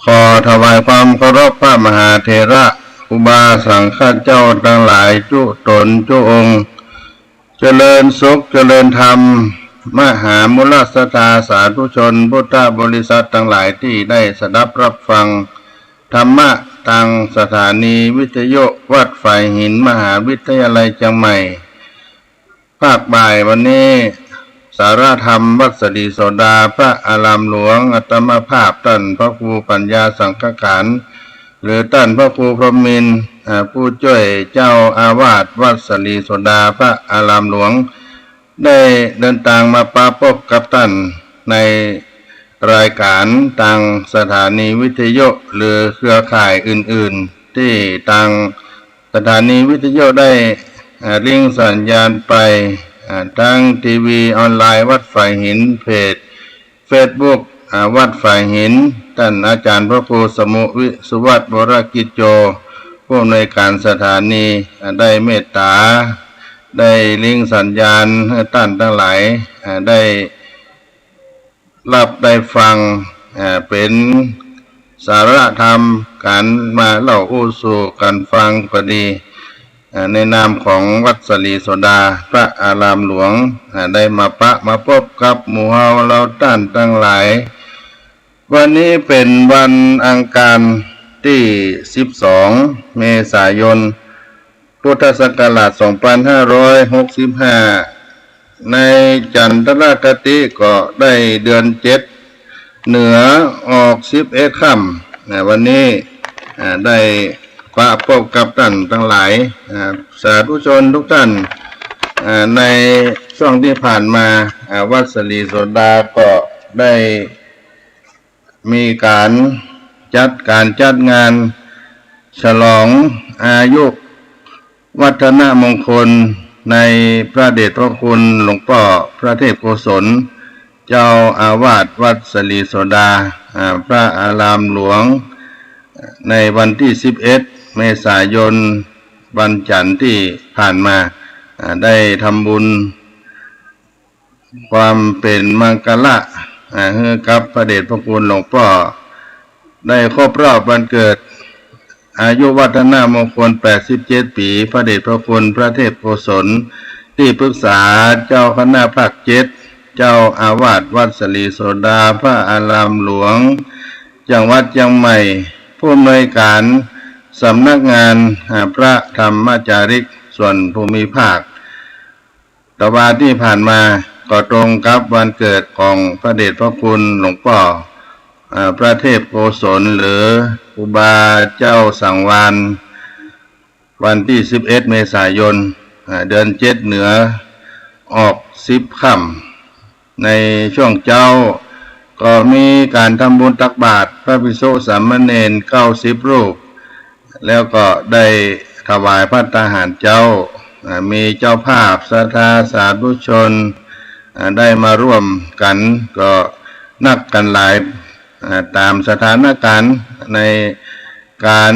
ขอถวายความเคารพพระมหาเถระครูบาสังฆเจ้าทั้งหลายจุตนจุองค์เจริญสุขเจริญธรรมมหามุลศรัทธาสาธุชนพุทธบริษัททั้งหลายที่ได้สดับรับฟังธรรมะทางสถานีวิทยุวัดฝ่ายหินมหาวิทยาลัยเชียงใหม่ภาคบ่ายวันนี้สาระธรรมวัดสดีโสดาพระอารามหลวงอัตมภาพท่านพระครูปัญญาสังฆการหรือท่านพระครูพรหมินทร์ผู้ช่วยเจ้าอาวาสวัดสดีโสดาพระอารามหลวงได้เดินทางมาปะพบกับท่านในรายการทางสถานีวิทยุหรือเครือข่ายอื่นๆที่ทางสถานีวิทยุได้ลิงก์สัญญาณไปทางทีวีออนไลน์วัดฝ่ายหินเพจเฟซบุ๊กวัดฝ่ายหินท่านอาจารย์พระครูสมุวิสุวัฒน์วรกิจโจผู้อำนวยการสถานีได้เมตตาได้ลิงก์สัญญาณให้ท่านทั้งหลายได้รับได้ฟังเป็นสาระธรรมการมาเล่าอู้สู่กันฟังก็ดีในนามของวัดสลีโสดาพระอารามหลวงได้มาพบกับหมู่เฮาเราท่านทั้งหลายวันนี้เป็นวันอังคารที่12เมษายนพุทธศักราช2565ในจันทรคติก็ได้เดือน7เหนือออก11ค่ำวันนี้ได้พบกับท่านทั้งหลายสาธุชนทุกท่านในช่วงที่ผ่านมาวัดสลีโสดาก็ได้มีการจัดงานฉลองอายุวัฒนมงคลในพระเดชพระคุณหลวงพ่อพระเทพโกศลเจ้าอาวาสวัดสลีโสดาพระอารามหลวงในวันที่11เมษายนวันจันทร์ที่ผ่านมาได้ทำบุญความเป็นมังคละให้กับพระเดชพระคุณหลวงพ่อได้ครบรอบวันเกิดอายุวัฒนมงคล87ปีพระเดชพระคุณพระเทพโกศลที่ปรึกษาเจ้าคณะภาค7เจ้าอาวาสวัดสลีโสดาพระอารามหลวงจังหวัดเชียงใหม่ผู้อำนวยการสำนักงานพระธรรมจาริกส่วนภูมิภาคตะวันที่ผ่านมาก็ตรงกับวันเกิดของพระเดชพระคุณหลวงพ่อพระเทพโกศลหรือครูบาเจ้าสังวาลวันที่11เมษายนเดือน7เหนือออก10ค่ำในช่วงเจ้าก็มีการทำบุญตักบาตรพระภิกษุสามเณร90รูปแล้วก็ได้ถวายภัตตาหารเจ้ามีเจ้าภาพศรัทธาสาธุชนได้มาร่วมกันก็นับกันหลายตามสถานการณ์ในการ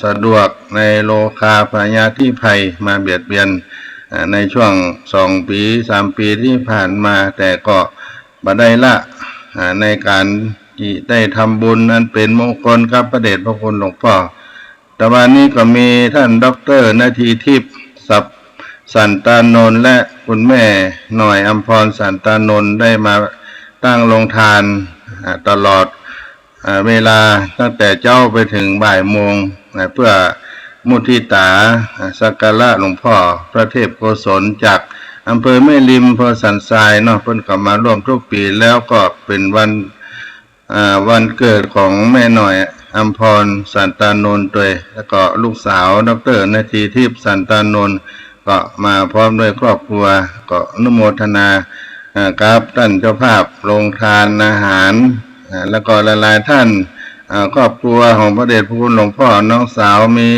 สะดวกในโลคาพยาธิภัยมาเบียดเบียนในช่วง2ปี3ปีที่ผ่านมาแต่ก็บ่ได้ละในการที่ได้ทำบุญนั้นเป็นมงคลครับพระเดชพระคุณหลวงพ่อแต่วันนี้ก็มีท่านดร.นาทีทิพย์สันตานนท์และคุณแม่หน่อยอัมพรสันตานนท์ได้มาตั้งโรงทานตลอดเวลาตั้งแต่เจ้าไปถึงบ่ายโมงเพื่อมุทิตาสักการะหลวงพ่อพระเทพโกศลจากอำเภอแม่ริมอำเภอสันทรายเนาะเพิ่นก็มาร่วมทุกปีแล้วก็เป็นวันเกิดของแม่หน่อยอัมพรสันตานนท์ด้วยแล้วก็ลูกสาวดร.นาทีทิพย์สันตานนท์ก็มาพร้อมด้วยครอบครัวก็อนุโมทนากับท่านเจ้าภาพโรงทานอาหารแล้วก็หลายๆท่านครอบครัวของพระเดชพระคุณหลวงพ่อน้องสาวมี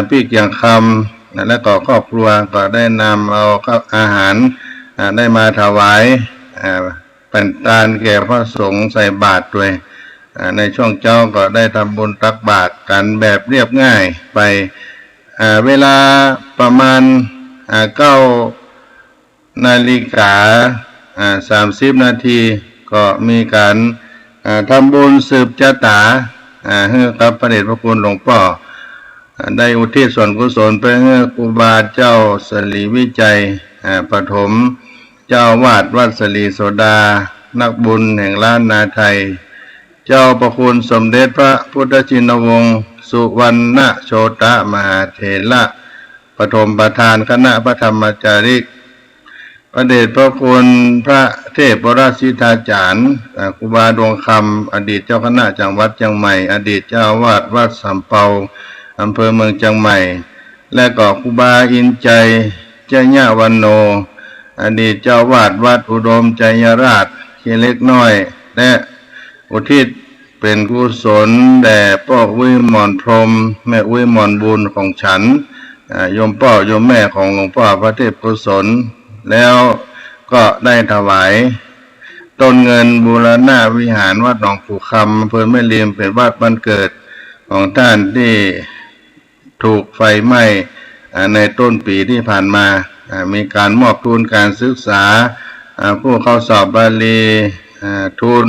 พี่เกียงคำและก็ครอบครัวก็ได้นำเอาอาหารได้มาถวายเป็นทานแก่พระสงฆ์ใส่บาตรด้วยในช่วงเจ้าก็ได้ทำบุญตักบาตรกันแบบเรียบง่ายไปเวลาประมาณ9:30 นาทีก็มีการ ทำบุญสืบชะตาให้กับพระเดชพระคุณหลวงพ่อได้อุทิศส่วนกุศลไปให้ครูบาเจ้าสลีวิจัยปฐมเจ้าวาดวัดสลีโสดานักบุญแห่งล้านนาไทยเจ้าประคุณสมเด็จพระพุทธชินวงศ์สุวรรณโชตมหาเถระปฐมประธานคณะพระธรรมจาริกพระเดชพระคุณพระเทพวราชิตาจารย์ครูบาดวงคำอดีตเจ้าคณะจังหวัดเชียงใหม่อดีตเจ้าวาดวัดสำเภาอำเภอเมืองเชียงใหม่และก็ครูบาอินใจเจ้าญาวันโนอดีตเจ้าวาดวัดอุดมใจยราชเขียเล็กน้อยและอุทิศเป็นกุศลแด่พ่อวิมลพรหมแม่วิมลบุญของฉันโยมพ่อโยมแม่ของหลวงพ่อพระเทพกุศลแล้วก็ได้ถวายต้นเงินบูรณะวิหารวัดหนองปู่คำอำเภอแม่ริมเป็นวัดบ้านเกิดของท่านที่ถูกไฟไหม้ในต้นปีที่ผ่านมามีการมอบทุนการศึกษาผู้เข้าสอบบาลีทุน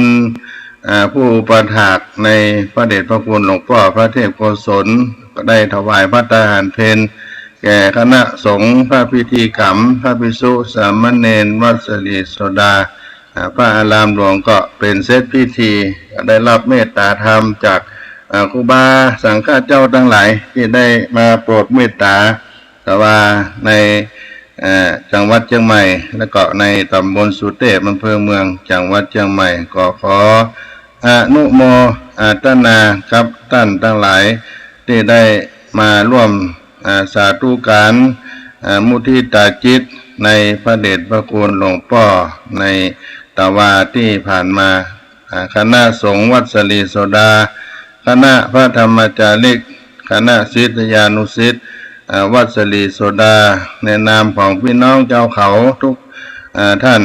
ผู้อุปถากในพระเดชพระคุณหลวงพ่อพระเทพโกศลก็ได้ถวายพระทหารเพลแก่คณะสงฆ์พระพิธีกรรมพระภิกษุสามเณรวัดสลีโสดาพระอารามหลวงก็เป็นเซตพิธีได้รับเมตตาธรรมจากครูบาสังฆเจ้าทั้งหลายที่ได้มาโปรดเมตตาแต่ว่าในจังหวัดเชียงใหม่และก็ในตำบลสุเทพอำเภอเมืองจังหวัดเชียงใหม่ก็ขออนุโมทนาครับท่านทั้งหลายที่ได้มาร่วมสาธุการมุทิตาจิตในพระเดชพระคุณหลวงพ่อในตะวาที่ผ่านมาคณะสงฆ์วัดสลีโสดาคณะพระธรรมจาริกคณะศิษยานุศิษย์วัดสลีโสดาในนามของพี่น้องเจ้าเขาทุกท่าน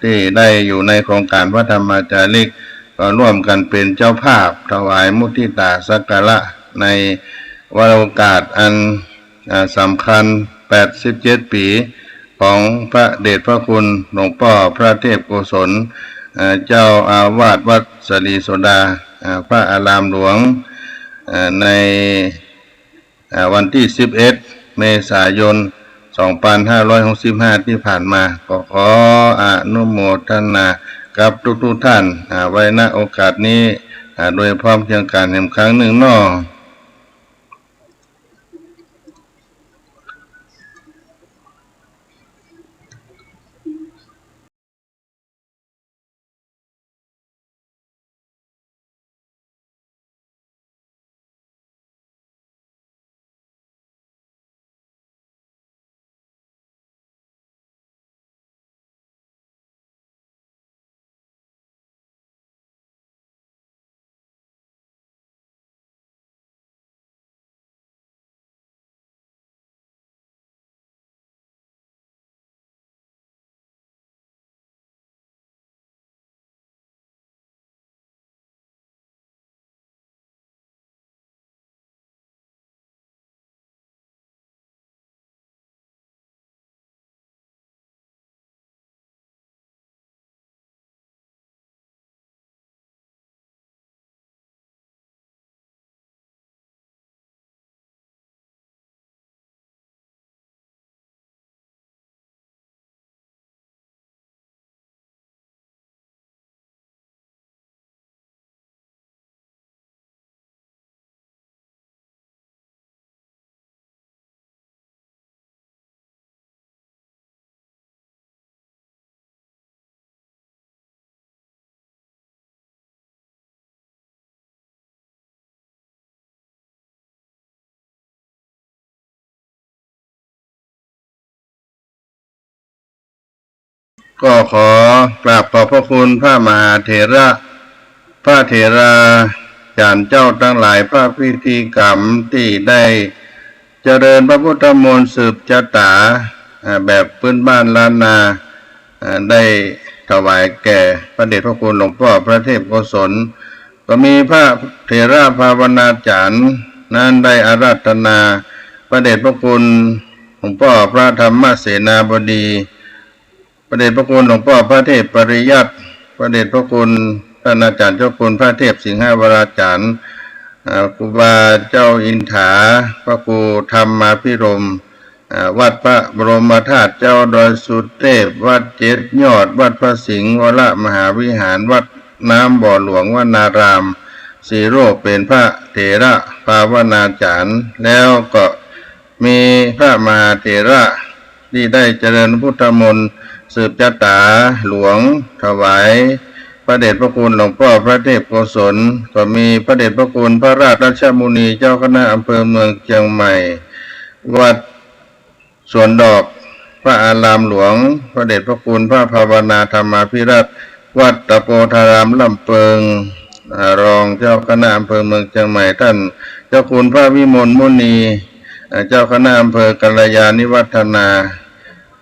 ที่ได้อยู่ในโครงการพระธรรมจาริกก็ร่วมกันเป็นเจ้าภาพถวายมุทิตาสักการะในวันโอกาสอันสำคัญ87ปีของพระเดชพระคุณหลวงพ่อพระเทพโกศลเจ้าอาวาสวัดสลีโสดาพระอารามหลวงในวันที่11เมษายน2565ที่ผ่านมาก็ขออนุโมทนากับทุกท่านไว้ณโอกาสนี้โดยพร้อมเพรียงกันอีกครั้งหนึ่งน้อก็ขอกราบขอบพระคุณพระมหาเถระพระเถราจารย์เจ้าทั้งหลายพระพิธีกรรมที่ได้เจริญพระพุทธมนต์สืบชะตาแบบพื้นบ้านล้านนาได้ถวายแก่พระเดชพระคุณหลวงพ่อพระเทพโกศลก็มีพระเถระภาวนาจารย์นั้นได้อาราธนาพระเดชพระคุณหลวงพ่อพระธรรมเสนาบดีพระเดชพระคุณหลวงพ่อพระเทพปริยัติพระเดชพระคุณพระ ท่านอาจารย์เจ้าคุณพระเทพสิงหวราจารย์ครูบาเจ้าอินถาพระครูธรรมาภิรมย์วัดพระบรมธาตุเจ้าดอยสุเทพวัดเจ็ดยอดวัดพระสิงห์วรมหาวิหารวัดน้ำบ่อหลวงวนารามสีโรจน์เป็นพระเถระภาวนาจารย์แล้วก็มีพระมหาเถระที่ได้เจริญพุทธมนต์สืบจาตาหลวงถวายพระเดชพระคุณหลวงพ่อพระเทพโกศลก็มีพระเดชพระคุณพระราชราชมุนีเจ้าคณะอำเภอเมืองเชียงใหม่วัดสวนดอกพระอารามหลวงพระเดชพระคุณพระภาวนาธรรมาภิรัตน์วัดตะโพธารามลำเปิงรองเจ้าคณะอำเภอเมืองเชียงใหม่ท่านเจ้าคุณพระวิมลมุนีเจ้าคณะอำเภอกัลยาณิวัฒนา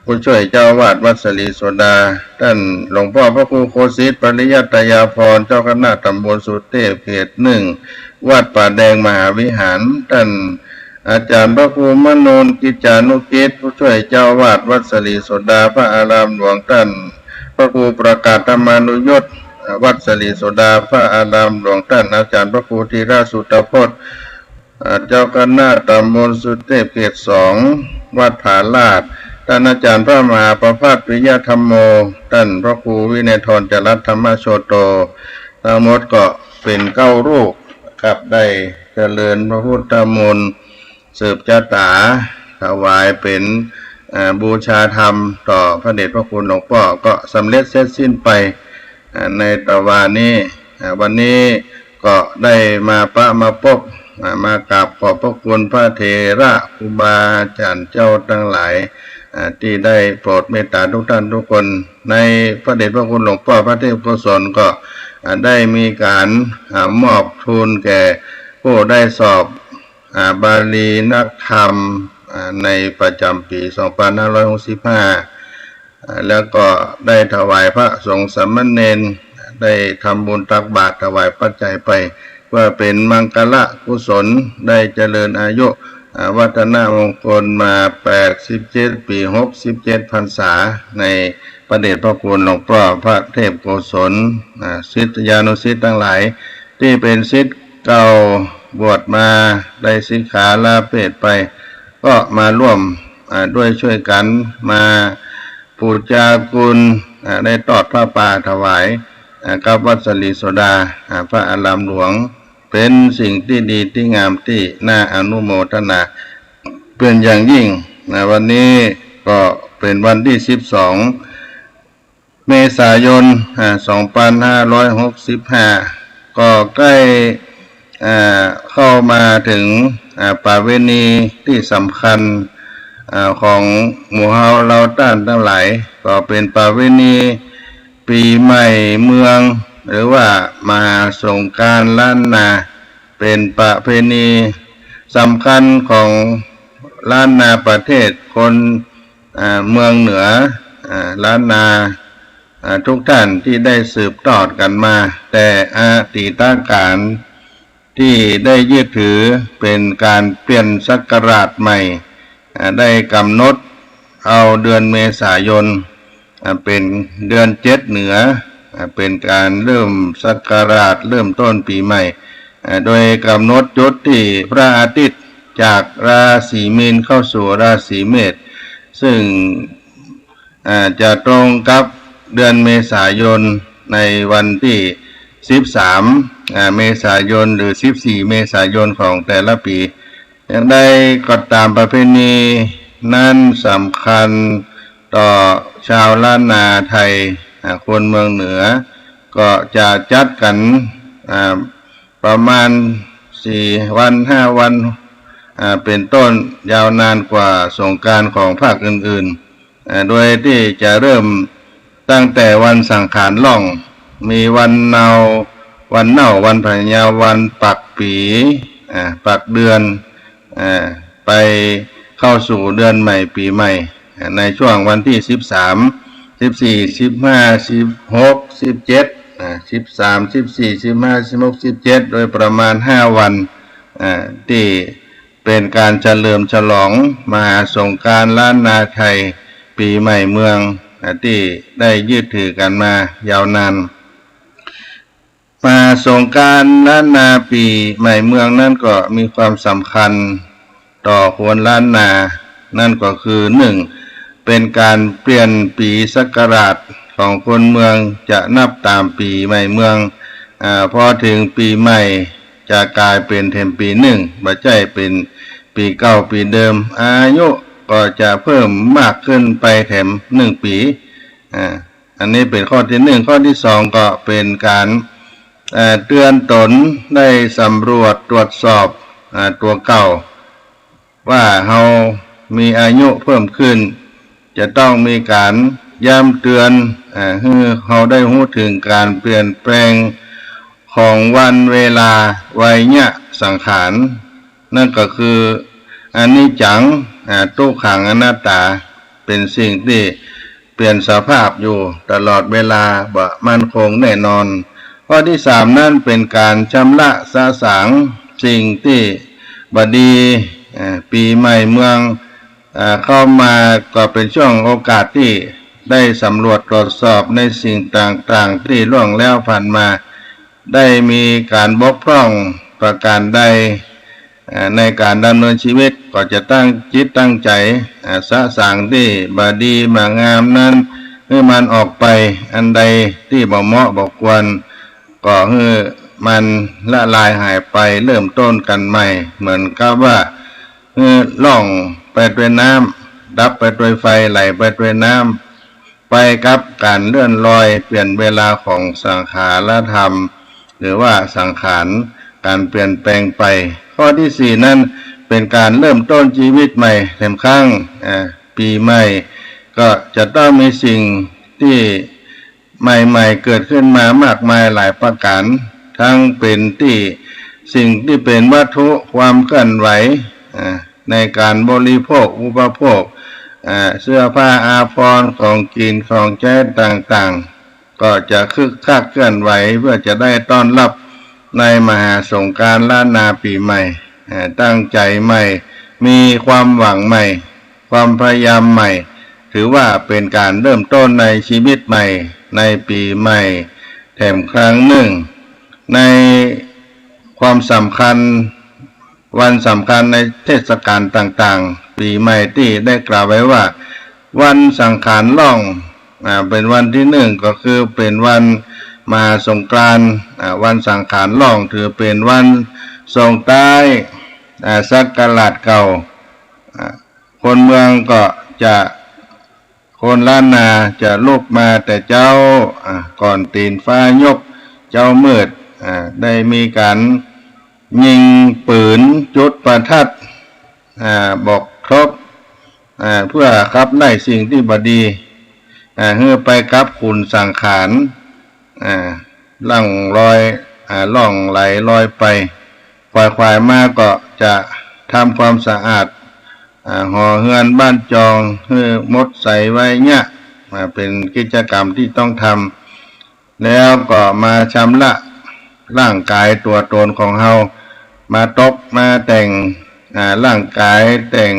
ผู้ช่วยเจ้าวาดวัดสลีโสดาท่านหลวงพ่อพระครูโคสิทธิ์ปริยัตยาภรณ์เจ้าคณะตำบลสุเทพเขตหนึ่งวัดป่าแดงมหาวิหารท่านอาจารย์พระครูมโนนกิจจานุกิจผู้ช่วยเจ้าวาดวัดสลีโสดาพระอารามหลวงท่านพระครูประกาศธรรมานุยศวัดสลีโสดาพระอารามหลวงท่านอาจารย์พระครูธีระสุตพจน์เจ้าคณะตำบลสุเทพเขตสองวัดผาลาดท่านอาจารย์พระมหาประภาสปิยธรรมโมท่านพระครูวินัยธรจรัตธรรมโชโตทั้งหมดก็เป็น9 รูปครับได้เจริญพระพุทธมนต์สืบจาตาถวายเป็นบูชาธรรมต่อพระเดชพระคุณหลวงพ่อก็สำเร็จเสร็จสิ้นไปในตะวันนี้วันนี้ก็ได้มามาพบมากราบขอบพระคุณพระเถระครูบาอาจารย์เจ้าทั้งหลายที่ได้โปรดเมตตาทุกท่านทุกคนในพระเดชพระคุณหลวงพ่อพระเทพโกศลก็ได้มีการมอบทุนแก่ผู้ได้สอบบาลีนักธรรมในประจำปี2565แล้วก็ได้ถวายพระสงฆ์สามเณรได้ทำบุญตักบาตรถวายปัจจัยไปเพื่อเป็นมังคละกุศลได้เจริญอายุวัฒนมงคลมา87 ปี67 พรรษาในพระเดชพระคุณหลวงพ่อพระเทพโกศลศิษยานุศิษย์ทั้งหลายที่เป็นศิษย์เก่าบวชมาได้สิกขาลาเพศไปก็มาร่วมด้วยช่วยกันมาปูชาคุณได้ทอดผ้าป่าถวายกับวัดสลีโสดาพระอารามหลวงเป็นสิ่งที่ดีที่งามที่น่าอนุโมทนาเป็นอย่างยิ่งวันนี้ก็เป็นวันที่12 เมษายน 2565ก็ใกล้เข้ามาถึงประเวณีที่สำคัญของหมู่เฮาเราต้านทั้งหลายก็เป็นประเวณีปีใหม่เมืองหรือว่ามหาสงกรานต์ล้านนาเป็นประเพณีสำคัญของล้านนาประเทศคนเมืองเหนือล้านนาทุกท่านที่ได้สืบทอดกันมาแต่อดีตการที่ได้ยึดถือเป็นการเปลี่ยนศักราชใหม่ได้กำหนดเอาเดือนเมษายนเป็นเดือน7เหนือเป็นการเริ่มศักราชเริ่มต้นปีใหม่โดยกำหนดจุดที่พระอาทิตย์จากราศีมีนเข้าสู่ราศีเมษซึ่งจะตรงกับเดือนเมษายนในวันที่13 เมษายนหรือ14 เมษายนของแต่ละปีอย่างใดก็ตามประเพณีนั้นสำคัญต่อชาวล้านนาไทยคนเมืองเหนือก็จะจัดกันประมาณ4 วัน 5 วันเป็นต้นยาวนานกว่าสงกรานต์ของภาคอื่นๆโดยที่จะเริ่มตั้งแต่วันสังขารล่องมีวันเนาวันพญาวันปักปีปักเดือนไปเข้าสู่เดือนใหม่ปีใหม่ในช่วงวันที่13 14 15 16 17 13 14 15 16 17โดยประมาณ5 วันที่เป็นการเฉลิมฉลองมหาสงกรานต์ล้านนาไทยปีใหม่เมืองที่ได้ยึดถือกันมายาวนาน มาสงกรานต์ล้านนาปีใหม่เมืองนั่นก็มีความสำคัญต่อคนล้านนานั่นก็คือหนึ่งเป็นการเปลี่ยนปีศักราชของคนเมืองจะนับตามปีใหม่เมืองพอถึงปีใหม่จะกลายเป็นเทมปีหนึ่งบ่ใช่เป็นปีเก่าปีเดิมอายุก็จะเพิ่มมากขึ้นไปแถม1 ปีอันนี้เป็นข้อที่1ข้อที่2ก็เป็นการเตือนตนได้สำรวจตรวจสอบตัวเก่าว่าเรามีอายุเพิ่มขึ้นจะต้องมีการย้ำเตือนให้เราได้รู้ถึงการเปลี่ยนแปลงของวันเวลาวัยเนี่ยสังขารนั่นก็คืออนิจจังทุกขังอนัตตาเป็นสิ่งที่เปลี่ยนสภาพอยู่ตลอดเวลาบ่มั่นคงแน่นอนข้อที่3นั่นเป็นการชำระสะสางสิ่งที่บดีปีใหม่เมืองเข้ามาก็เป็นช่วงโอกาสที่ได้สำรวจตรวจสอบในสิ่งต่างๆที่ล่วงแล้วผ่านมาได้มีการบกพร่องประการใดในการดำเนินชีวิตก็จะตั้งจิตตั้งใจสะสางที่บดีบางามนั้นให้มันออกไปอันใดที่บ่เหมาะบ่ควรก็ให้มันละลายหายไปเริ่มต้นกันใหม่เหมือนกับว่าล่องไปด้วยน้ำดับไปด้วยไฟไหลไปด้วยน้ำไปกับการเลื่อนลอยเปลี่ยนเวลาของสังขารธรรมหรือว่าสังขารการเปลี่ยนแปลงไปข้อที่4นั่นเป็นการเริ่มต้นชีวิตใหม่แถมครั้งปีใหม่ก็จะต้องมีสิ่งที่ใหม่ๆเกิดขึ้นมามากมายหลายประการทั้งเป็นที่สิ่งที่เป็นวัตถุความเคลื่อนไหวในการบริโภคอุปโภคเสื้อผ้าอาภรณ์ของกินของใช้ต่างๆก็จะคึกคักเคลื่อนไหวเพื่อจะได้ต้อนรับในมหาสงกรานต์ล้านนาปีใหม่ตั้งใจใหม่มีความหวังใหม่ความพยายามใหม่ถือว่าเป็นการเริ่มต้นในชีวิตใหม่ในปีใหม่แถมครั้งหนึ่งในความสำคัญวันสำคัญในเทศกาลต่างๆปีใหม่ที่ได้กล่าวไว้ว่าวันสังขารล่องเป็นวันที่1ก็คือเป็นวันมหาสงกรานต์วันสังขารล่องถือเป็นวันส่งท้ายศักราชเก่าคนเมืองก็จะคนล้านนาจะลุกมาแต่เจ้าก่อนตีนฟ้ายกเจ้ามืดได้มีการยิงปืนจุดประทัดบอกครบเพื่อขับไล่สิ่งที่บดีเพื่อไปกับคุณสังขารล่องลอยล่องไหลลอยไปควายมาก็จะทำความสะอาดห่อเฮือนบ้านจองเพื่อมดใส่ไว้เนี่ยเป็นกิจกรรมที่ต้องทำแล้วก็มาชำระร่างกายตัวตนของเฮามาตกมาแต่งร่างกายแต่ง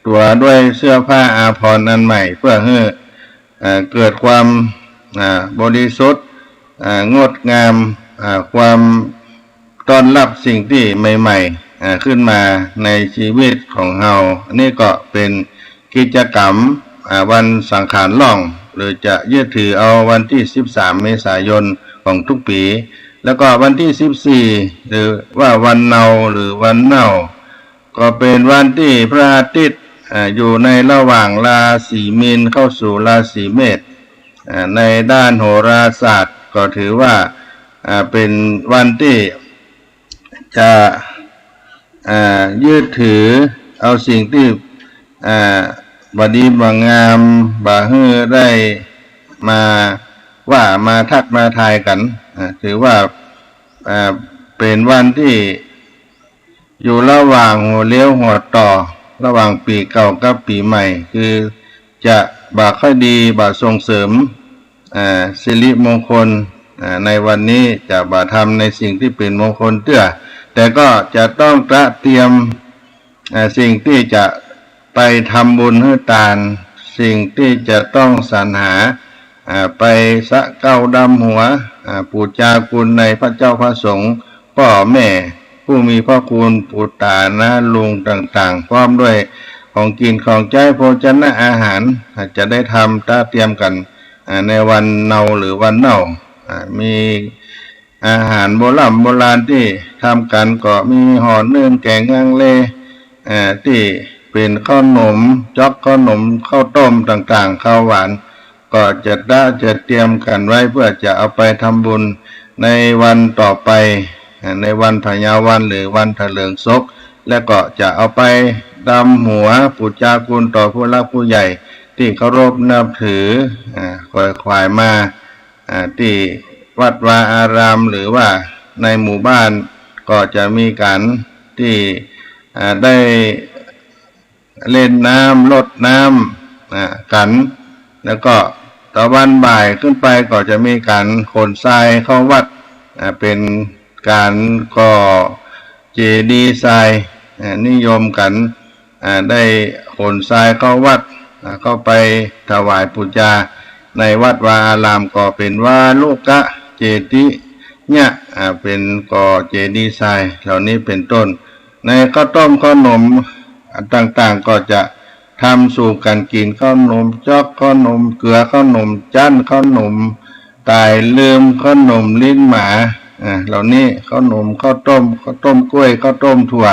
ตัวด้วยเสื้อผ้าอาภรณ์อันใหม่เพื่อให้เกิดความบริสุทธิ์งดงามความต้อนรับสิ่งที่ใหม่ๆขึ้นมาในชีวิตของเฮาอันนี้ก็เป็นกิจกรรมวันสังขารล่องหรือจะยึดถือเอาวันที่13 เมษายนของทุกปีแล้วก็วันที่14หรือว่าวันเนาหรือวันเน่าก็เป็นวันที่พระอาทิตย์อยู่ในระหว่างราศีมีนเข้าสู่ราศีเมษในด้านโหราศาสตร์ก็ถือว่าเป็นวันที่จะยึดถือเอาสิ่งที่บดีบางงามบาฮือได้มาทักมาทายกันถือว่าเป็นวันที่อยู่ระหว่างหัวเลี้ยวหัวต่อระหว่างปีเก่ากับปีใหม่คือจะค่อยดีส่งเสริมสิริมงคลในวันนี้จะทำในสิ่งที่เป็นมงคลเตื้อแต่ก็จะต้องเตรียมสิ่งที่จะไปทำบุญให้ทานสิ่งที่จะต้องสรรหา ไปสะเก้าดำหัวปูจาคุณในพระเจ้าพระสงฆ์พ่อแม่ผู้มีพระคุณปู่ตานะลุงต่างๆพร้อมด้วยของกินของใช้โภชนะอาหารจะได้ทำตาเตรียมกันในวันเนาหรือวันเน่ามีอาหารโบราณที่ทำกันก็มีห่อเนื่องแกงฮังเลที่เป็นขนมจ๊อกขนมข้าวต้มต่างๆข้าวหวานก็จะเตรียมกันไว้เพื่อจะเอาไปทำบุญในวันต่อไปในวันพญาวันหรือวันเถลิงศกและก็จะเอาไปดำหัวปูจาคุณต่อผู้รักผู้ใหญ่ที่เคารพนับถือขวายมาที่วัดวาอารามหรือว่าในหมู่บ้านก็จะมีการที่ได้เล่นน้ำลดน้ำกันแล้วก็ตะวันบ่ายขึ้นไปก็จะมีการขนทรายเข้าวัดเป็นการก่อเจดีย์ทรายนิยมกันได้ขนทรายเข้าวัดเข้าไปถวายปูจาในวัดวาอารามก็เป็นว่าลูกกะเจติเนี่ยเป็นก่อเจดีย์ทรายเหล่านี้เป็นต้นในข้าวต้มขนมต่างๆก็จะทำสู่กันกินขนมจ๊อกขนมเกลือขนมจั่นขนมตายลืมขนมลิ้นหมาเหล่านี้ขนมข้าวต้มกล้วยข้าวต้มถั่ว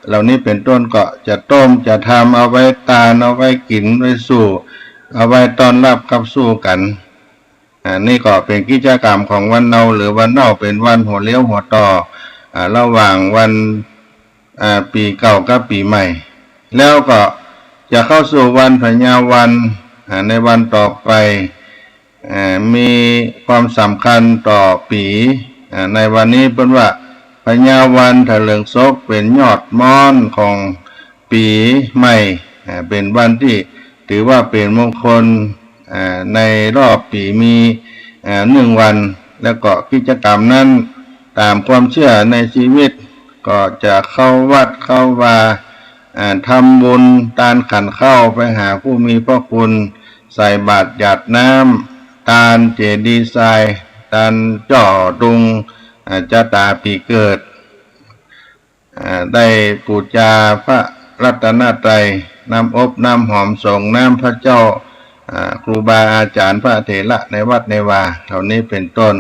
เหล่านี้เป็นต้นก็จะต้มจะทำเอาไว้ตาเอาไว้กินไว้สู่เอาไว้ต้อนรับกับสู่กันนี่ก็เป็นกิจกรรมของวันเนาหรือวันเนาเป็นวันหัวเลี้ยวหัวต่อระหว่างวันปีเก่ากับปีใหม่แล้วก็จะเข้าสู่วันพญาวันในวันต่อไปมีความสำคัญต่อปีในวันนี้เป็นว่าพญาวันเถลิงศกเป็นยอดม้อนของปีใหม่เป็นวันที่ถือว่าเป็นมงคลในรอบปีมี1 วันแล้วก็กิจกรรมนั้นตามความเชื่อในชีวิตก็จะเข้าวัดเข้าวาทำบุญตานขันเข้าไปหาผู้มีพระคุณใส่บาตรหยาดน้ำตานเจดีย์ทรายตานจ่อดุงจะตาปีเกิดได้ปูจาพระรัตนตรัยน้ำอบน้ำหอมส่งน้ำพระเจ้าครูบาอาจารย์พระเถระในวัดในวาเหล่านี้เป็นต้น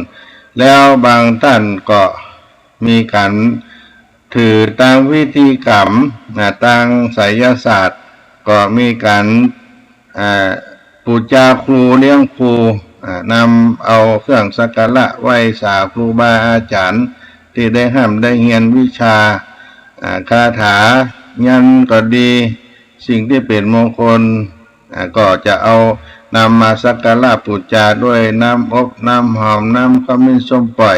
แล้วบางท่านก็มีการถือตามวิธีกรรมทางไสยศาสตร์ก็มีการปูจาครูเลี้ยงครูนำเอาเครื่องสักการะไหว้สาครูบาอาจารย์ที่ได้ห้ามได้เรียนวิชาคาถายันก็ดีสิ่งที่เป็นมงคลก็จะเอานำมาสักการะปูจาด้วยน้ำอบน้ำหอมน้ำขมิ้นส้มปล่อย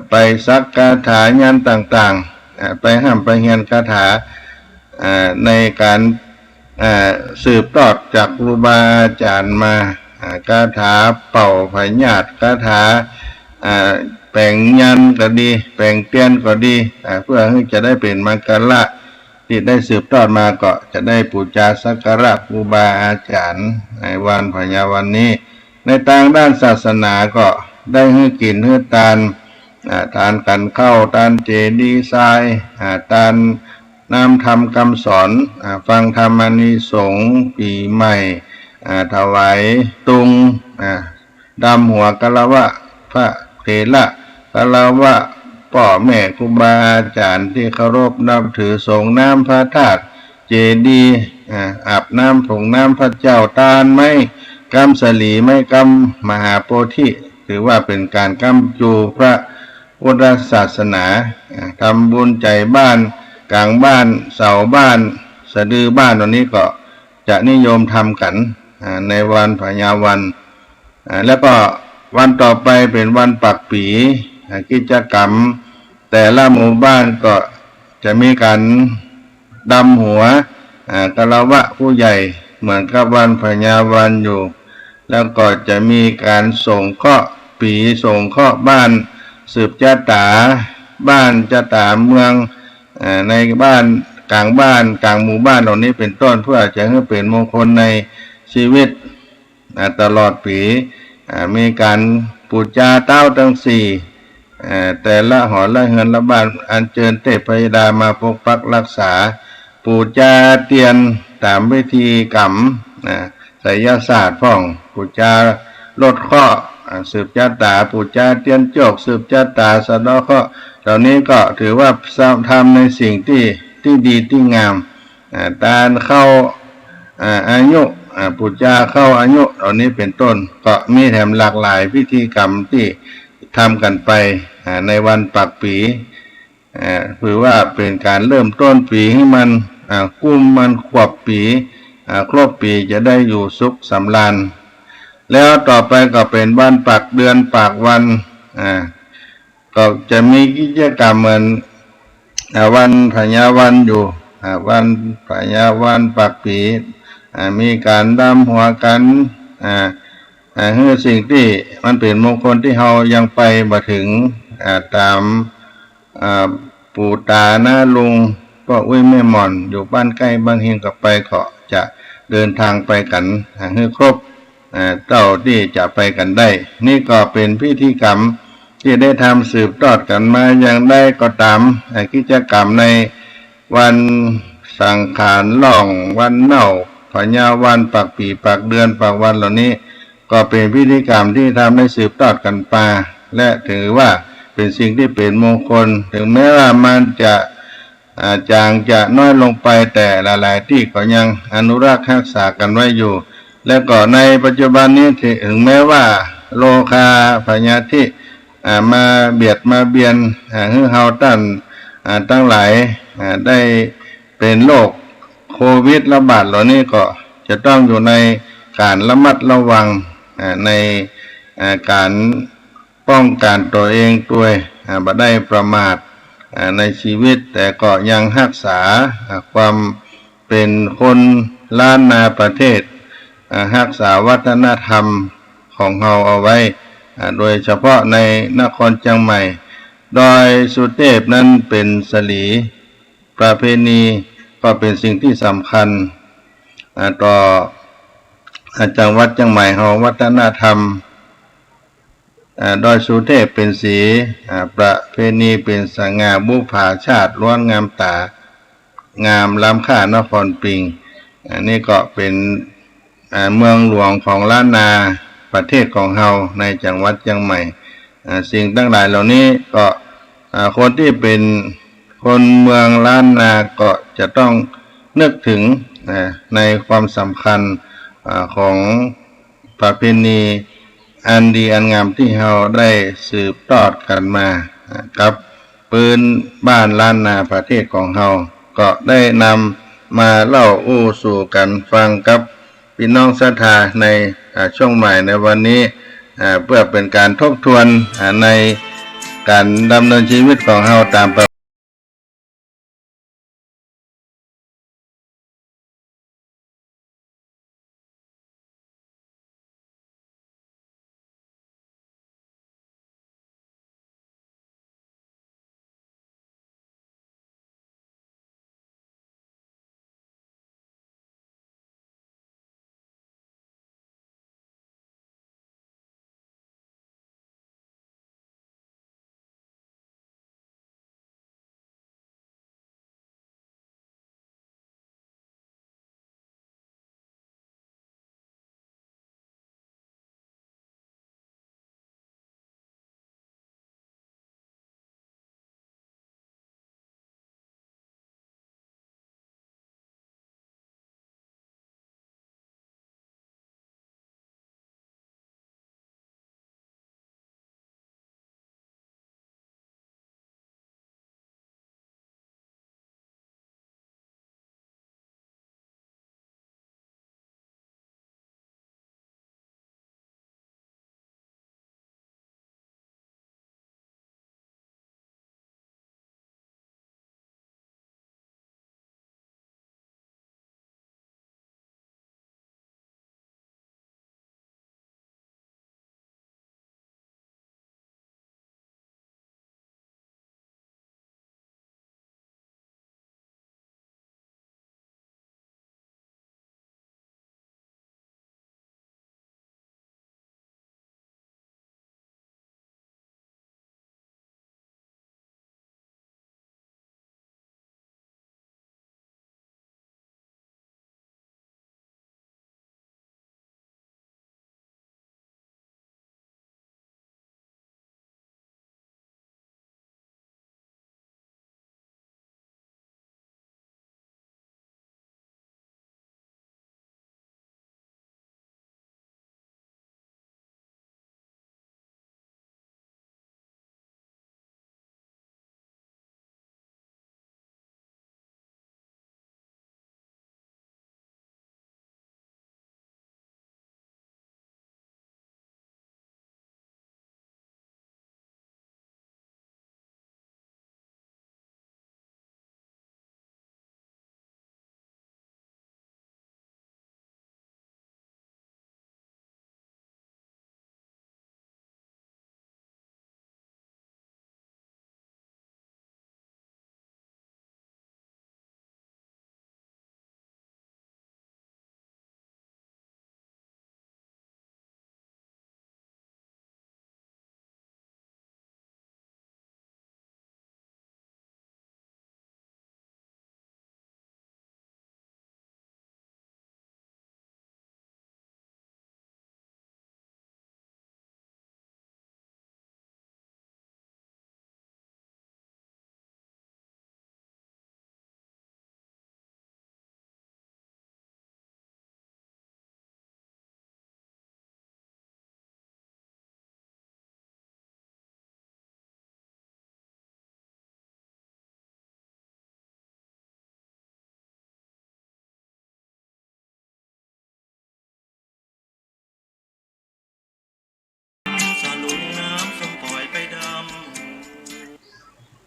ไปสักคาถายันต่างๆไปห้ามไปเรียนคาถาในการสืบทอดจากครูบาอาจารย์มาคาถาเป่าพญาติคาถาแปลงยันก็ดีแปลงเตียนก็ดีเพื่อให้จะได้เป็นมังคละที่ได้สืบทอดมาก็จะได้ปูจาสักการะครูบาอาจารย์ในวันพญาวันนี้ในทางด้านศาสนาก็ได้ให้กินให้ทานกันเข้าทานเจดีย์ทรายทานน้ำธรรมคำสอนฟังธรรมอานิสงส์ปีใหม่ถวายตุงดำหัวกะละวะพระเถระกะละวะพ่อแม่ครูบาอาจารย์ที่เคารพนับถือส่งน้ำพระธาตุเจดีย์อาบน้ำผงน้ำพระเจ้าตาลไม้กำสลีไม้กำมหาโพธิถือว่าเป็นการกำจูพระพุทธศาสนาทำบุญใจบ้านกลางบ้านเสาบ้านสะดือบ้านวันนี้ก็จะนิยมทำกันในวันพญาวันแล้วก็วันต่อไปเป็นวันปักปีกิจกรรมแต่ละหมู่บ้านก็จะมีการดำหัวกะละวะผู้ใหญ่เหมือนกับวันพญาวันอยู่แล้วก็จะมีการส่งเคราะห์ปีส่งเคราะห์บ้านสืบชะตาบ้านชะตาเมืองในบ้านกลางหมู่บ้านเหล่านี้เป็นต้นเพื่อจะให้เป็นมงคลในชีวิตตลอดปี มีการปูจาเต้าทั้งสี่แต่ละหอละเฮือนละบ้านอัญเชิญเทพธิดามาปกปักรักษาปูจาเตียนตามวิธีกรรมไสยศาสตร์พ่องปูจาลดข้อสืบชะตาปูจาเตียนโจกสืบชะตาสะเดาะเคราะห์เหล่านี้ก็ถือว่าทำในสิ่งที่ดีที่งามการเข้าอายุปูจาเข้าอายุเหล่านี้เป็นต้นก็มีแถมหลากหลายพิธีกรรมที่ทำกันไปในวันปักปีถือว่าเป็นการเริ่มต้นปีให้มันกุมมันขวบปีครบปีจะได้อยู่สุขสำราญแล้วต่อไปก็เป็นวันปักเดือนปักวันก็จะมีกิจกรรมเหมือนวันพญาวันอยู่วันพญาวันปักปีมีการดำหัวกันคือสิ่งที่มันเป็นมงคลที่เรายังไปมาถึงตามปู่ตาหน้าลุงก็อุ้ยแม่หม่อนอยู่บ้านใกล้บ้านเฮียงกับไปก็จะเดินทางไปกันให้ครบเท่าที่จะไปกันได้นี่ก็เป็นพิธีกรรมที่ได้ทำสืบทอดกันมาอย่างได้ก็ตามกิจกรรมในวันสังขารล่องวันเน่าพญาวันปักปีปักเดือนปักวันเหล่านี้ก็เป็นพิธีกรรมที่ทำให้สืบทอดกันมาและถือว่าเป็นสิ่งที่เป็นมงคลถึงแม้ว่ามันจะจางจะน้อยลงไปแต่หลายๆที่ก็ยังอนุรักษ์รักษากันไว้อยู่และก็ในปัจจุบันนี้ถึงแม้ว่าโลคาพญาธิมาเบียดมาเบียนให้เฮาตั้งหลายได้เป็นโรคโควิดระบาดเหล่านี้ก็จะต้องอยู่ในการระมัดระวังในการป้องกันตัวเองด้วยบ่ได้ประมาทในชีวิตแต่ก็ยังรักษาความเป็นคนล้านนาประเทศรักษาวัฒนธรรมของเราเอาไว้โดยเฉพาะในนครเชียงใหม่ดอยสุเทพนั้นเป็นสลีประเพณีก็เป็นสิ่งที่สำคัญต่อจังหวัดเชียงใหม่เราวัฒนธรรมดอยสุเทพเป็นสีประเพณีเป็นสง่าบุพาชาติล้วนงามตางามล้ำค่านครปิงนี่ก็เป็นเมืองหลวงของล้านนาประเทศของเราในจังหวัดเชียงใหม่สิ่งทั้งหลายเหล่านี้ก็คนที่เป็นคนเมืองล้านนาก็จะต้องนึกถึงในความสำคัญของประเพณีอันดีอันงามที่เราได้สืบทอดกันมากับปืนบ้านล้านนาประเทศของเราก็ได้นำมาเล่าอู้สู่กันฟังกับพี่น้องศรัทธาในช่วงใหม่ในวันนี้เพื่อเป็นการทบทวนในการดำเนินชีวิตของเราตาม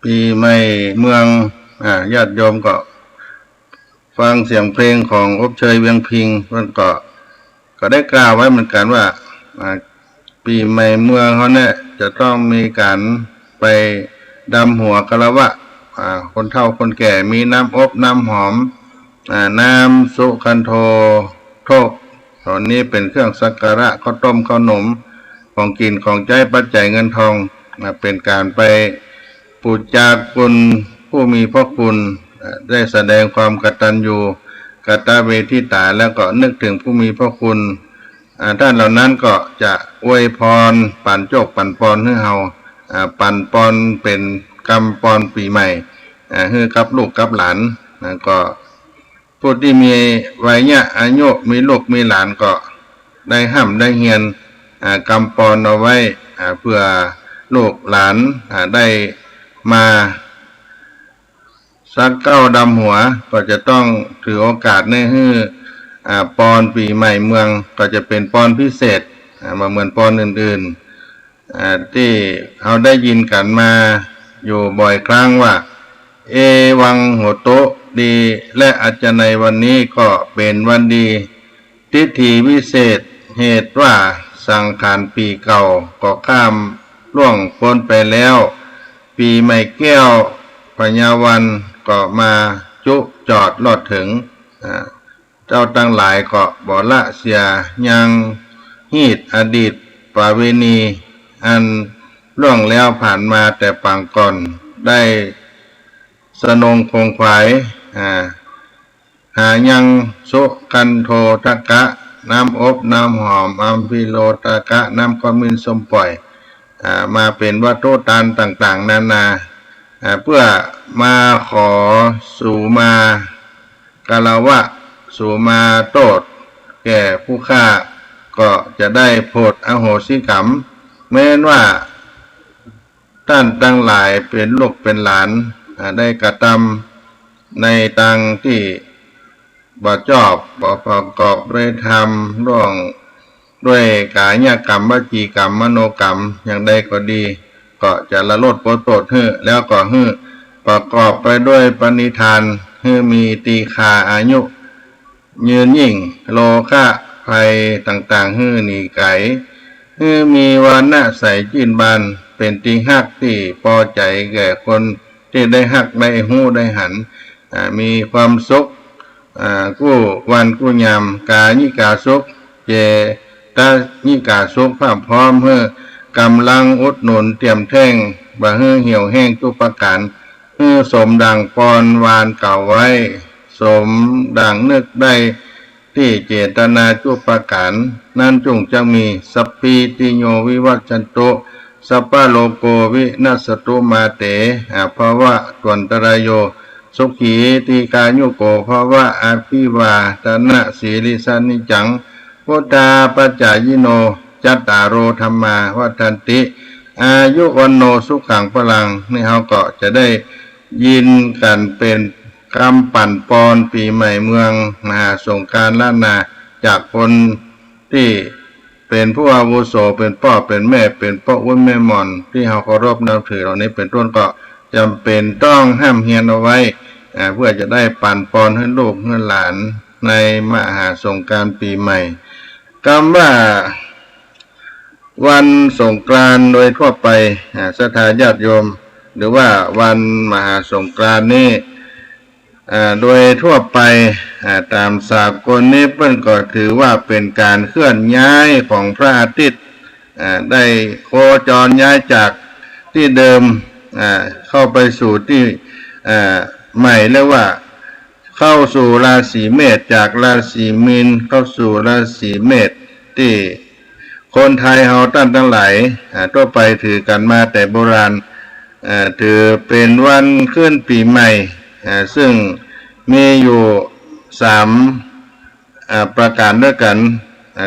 ปีใหม่เมืองญาติโยมก็ฟังเสียงเพลงของอบเชยเวียงพิงมันก็ได้กล่าวไว้เหมือนกันว่าปีใหม่เมืองเขาเนี่ยจะต้องมีการไปดำหัวกะละวะคนเฒ่าคนแก่มีน้ำอบน้ำหอมน้ำสุขันโธโทกตอนนี้เป็นเครื่องสักการะข้าวต้มข้าวหนมของกินของใจปัจจัยเงินทองเป็นการไปปูชาคุณผู้มีพระคุณได้แสดงความกตัญญูกตเวทิตาแล้วก็นึกถึงผู้มีพระคุณท่านเหล่านั้นก็จะอวยพรปั่นโจกปั่นปอนให้เฮาปั่นปอนเป็นกำปอนปีใหม่ให้กับลูกกับหลานก็ผู้ที่มีวัยเนี่ยอายุมีลูกมีหลานก็ได้ห้ำได้เฮียนกำปอนเอาไว้เพื่อลูกหลานได้มาสักเก้าดำหัวก็จะต้องถือโอกาสในฮื้อปอนปีใหม่เมืองก็จะเป็นปอนพิเศษมาเหมือนปอนอื่นๆที่เราได้ยินกันมาอยู่บ่อยครั้งว่าเอวังโหโตดีและอาจจะในวันนี้ก็เป็นวันดีทิฏฐิวิเศษเหตุว่าสังขารปีเก่าก็ข้ามล่วงพ้นไปแล้วปีใหม่แก้วพญาวันก็มาจุจอดลอดถึงเจ้าตั้งหลายก็บ่ละเสียยังฮีดอดีตประเวณีอันล่วงแล้วผ่านมาแต่ปางก่อนได้สนงคงไขว้หายังสุกันโททกะน้ำอบน้ำหอมอัมพิโลตกะน้ำขมิ้นส้มปล่อยมาเป็นวัตถุทานต่างๆนานาเพื่อมาขอสู่มากาลวะสู่มาโตษแก่ผู้ฆ่าก็จะได้โปรดอโหสิกรรมแม้ว่าท่านทั้งหลายเป็นลูกเป็นหลานได้กระทำในทางที่บ่ชอบบ่ประกอบด้วยธรรมร่วงด้วยกายกรรมวจีกรรมมโนกรรมอย่างใดก็ดีก็จะละลดโปรโตดแล้วก็ประกอบไปด้วยปณิธานมีตีคาอายุยืนยิ่งโลคะภัยต่างๆหนีไก่มีวานะใสจินบานเป็นติหักที่พอใจแก่คนที่ได้หักได้หู้ได้หันมีความสุขกู้วันกู้ยามกายิกาสุขเจตายิกาสุขพร้อมกำลังอุดหนุนเตรียมแท่งบ่เหี่ยวแห้งทุกประการสมดังปอนวานเก่าไว้สมดังนึกได้ที่เจตนาทุกประการนั้นจงจะมีสัพพิติโยวิวัชชันโตสัพพะโลโกวินัสตุมาเตภวะตวันตรายโยสุขีติกายุโกภวะอภิวาทนะสีลิสานิจังพุทธาปัจจายโนจัตตารโอธรรมาวัฏันติอายุวันโนสุขังพลังนี่เขาก็จะได้ยินกันเป็นคำปั่นปอนปีใหม่เมืองมหาสงกรานต์ล้านนาจากคนที่เป็นผู้อาวุโสเป็นพ่อเป็นแม่เป็นพ่ออุ้มแม่หม่อนที่เขาเคารพนับถือเหล่านี้เป็นต้นก็จำเป็นต้องห้ามเฮียนเอาไว้เพื่อจะได้ปั่นปอนให้ลูกให้หลานในมหาสงกรานต์ปีใหม่คำว่าวันสงกรานต์โดยทั่วไปศรัทธาญาติโยมหรือว่าวันมหาสงกรานต์นี้โดยทั่วไปตามสากลนี้เพิ่นก็ถือว่าเป็นการเคลื่อนย้ายของพระอาทิตย์ได้โคจรย้ายจากที่เดิมเข้าไปสู่ที่ใหม่เรียกว่าเข้าสู่ราศีเมษจากราศีมีนเข้าสู่ราศีเมษที่คนไทยเฮาท่านทั้งหลายทั่วไปถือกันมาแต่โบราณถือเป็นวันขึ้นปีใหม่ซึ่งมีอยู่3ประการด้วยกัน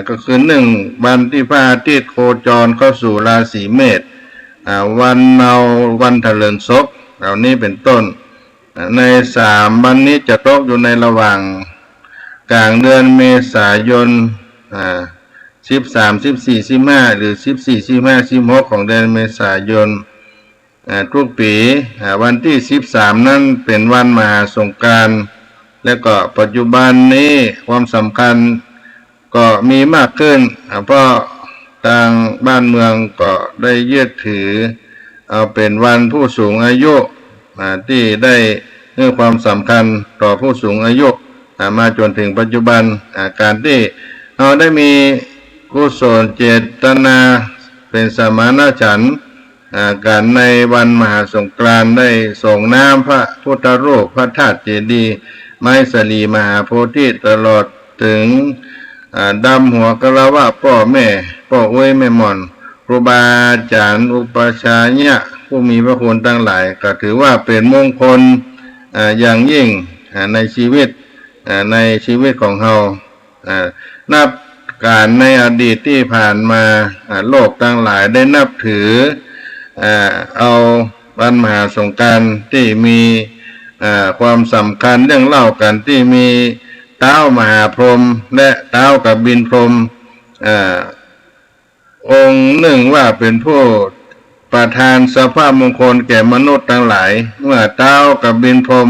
ก็คือ1วันที่พระอาทิตย์โคจรเข้าสู่ราศีเมษวันเนาวันถลิงศกเหล่านี้เป็นต้นใน3วันนี้จะตกอยู่ในระหว่างกลางเดือนเมษายน13 14 15หรือ14 15 16ของเดือนเมษายน ทุกปีวันที่13นั้นเป็นวันมหาสงกรานต์และก็ปัจจุบันนี้ความสำคัญก็มีมากขึ้นเพราะทางบ้านเมืองก็ได้ยึดถือเอาเป็นวันผู้สูงอายุที่ได้ให้ความสำคัญต่อผู้สูงอายุมาจนถึงปัจจุบันการที่เราได้มีกุศลเจตนาเป็นสมณฉันท์การในวันมหาสงกรานต์ได้ส่งน้ำพระพุทธรูปพระธาตุเจดีย์ไม้สลีมหาโพธิตลอดถึงดำหัวกะละวะพ่อแม่พ่อเว้ยแม่หม่อนครูบาอาจารย์อุปชฌาย์ผู้มีพระคุณทั้งหลายก็ถือว่าเป็นมงคลอย่างยิ่งในชีวิตของเรานับการในอดีตที่ผ่านมาโลกทั้งหลายได้นับถือเอาวันมหาสงกรานต์ที่มีความสำคัญเรื่องเล่ากันที่มีเท้ามหาพรหมและเท้ากบินพรหมองค์หนึ่งว่าเป็นผู้ประทานสภาพมงคลแก่มนุษย์ทั้งหลายเมื่อเท้ากบินพรหม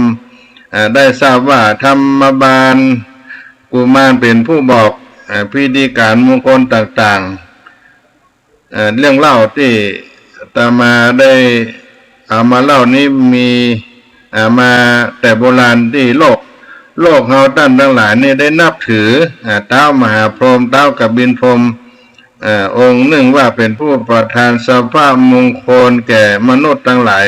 ได้ทราบว่าธรรมบาลกุมารเป็นผู้บอกพิธีการมงคลต่างๆเรื่องเล่าที่ตามาได้เอามาเล่านี้มีมาแต่โบราณที่โลกเฮาท่านทั้งหลายนี่ได้นับถือเท้ามหาพรหมเท้ากบินพรหมองค์หนึ่งว่าเป็นผู้ประทานสภาพมงคลแก่มนุษย์ทั้งหลาย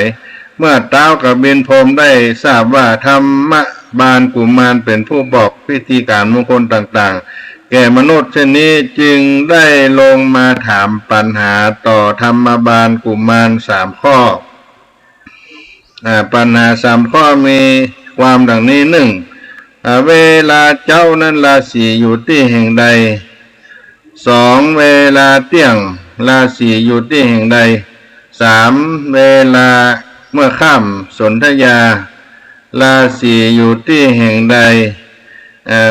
เมื่อเท้ากบินพรหมได้ทราบว่าธรรมบาลกุมารเป็นผู้บอกพิธีการมงคลต่างๆแก่มนุษย์เช่นนี้จึงได้ลงมาถามปัญหาต่อธรรมบาลกุมาร3 ข้อปัญหา3 ข้อมีความดังนี้1เวลาเจ้านั้นราศีอยู่ที่แห่งใด2เวลาเที่ยงราศีอยู่ที่แห่งใด3เวลาเมื่อค่ำสนธยาราศีอยู่ที่แห่งใด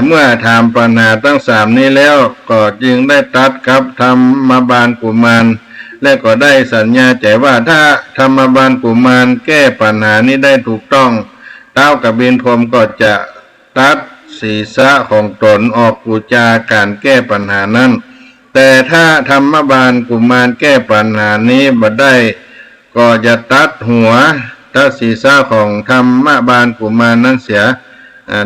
เมื่อถามปัญหาทั้ง3นี้แล้วก็จึงได้ตรัสกับธรรมบาลกุมารและก็ได้สัญญาใจว่าถ้าธรรมบาลกุมารแก้ปัญหานี้ได้ถูกต้องเท้ากบินพรหมก็จะตัดศีรษะของตนออกบูชาการแก้ปัญหานั้นแต่ถ้าธรรมบาลกุมารแก้ปัญหานี้บ่ได้ก็จะตัดศีรษะของธรรมบาลกุมารนั้นเสีย